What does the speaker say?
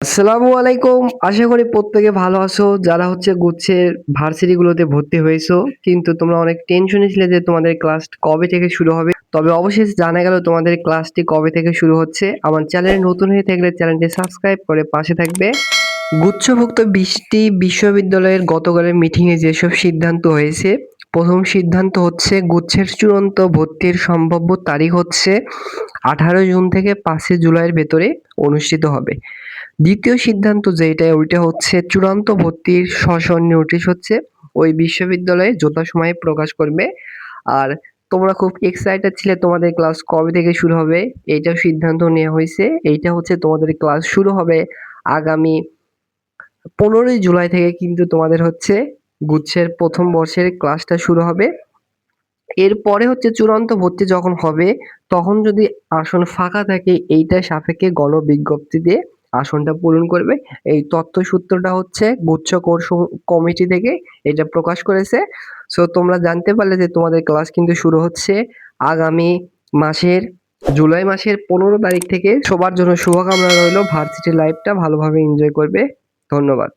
আসসালামু আলাইকুম। আশা করি প্রত্যেকে ভালো আছো। যারা গুচ্ছের ভার্সিটি গুলোতে ভর্তি হয়েছো, কিন্তু তোমরা অনেক টেনশনে ছিলে যে তোমাদের ক্লাস কবে থেকে শুরু হবে। তবে অবশেষে জানা গেল তোমাদের ক্লাসটি কবে থেকে শুরু হচ্ছে। আমার চ্যানেলে নতুন হয়ে থাকলে চ্যানেলটি সাবস্ক্রাইব করে পাশে থাকবে। গুচ্ছভুক্ত ২০টি বিশ্ববিদ্যালয়ের গতকালের মিটিংয়ে যেসব সিদ্ধান্ত হয়েছে, প্রথম সিদ্ধান্ত হচ্ছে গুচ্ছের চূড়ান্ত ভর্তির সম্ভাব্য তারিখ হচ্ছে ১৮ জুন থেকে ৫ জুলাইয়ের ভেতরে অনুষ্ঠিত হবে। দ্বিতীয় সিদ্ধান্ত যেটা ওইটা হচ্ছে চূড়ান্ত ভর্তির নোটিশ হচ্ছে ওই বিশ্ববিদ্যালয়ে যথাসময়ে প্রকাশ করবে। আর তোমরা খুব এক্সাইটেড ছিলে তোমাদের ক্লাস কবে থেকে শুরু হবে, এইটাও সিদ্ধান্ত নেওয়া হয়েছে। এইটা হচ্ছে তোমাদের ক্লাস শুরু হবে আগামী ১৫ই জুলাই থেকে, কিন্তু তোমাদের গুচ্ছের প্রথম বর্ষের ক্লাসটা শুরু হবে। এরপরে চূড়ান্ত ভর্তি যখন হবে, তখন যদি আসন ফাঁকা থাকে এইটার সাপেক্ষে গণবিজ্ঞপ্তি দিয়ে আসনটা পূরণ করবে। এই তথ্যসূত্রটা গুচ্ছ কোর কমিটি থেকে এটা প্রকাশ করেছে। সো তোমরা জানতে পারলে যে তোমাদের ক্লাস কিন্তু শুরু হচ্ছে আগামী মাসের জুলাই মাসের ১৫ তারিখ থেকে। সবার জন্য শুভকামনা রইলো। ভার্সিটি লাইফটা ভালোভাবে এনজয় করবে। ধন্যবাদ।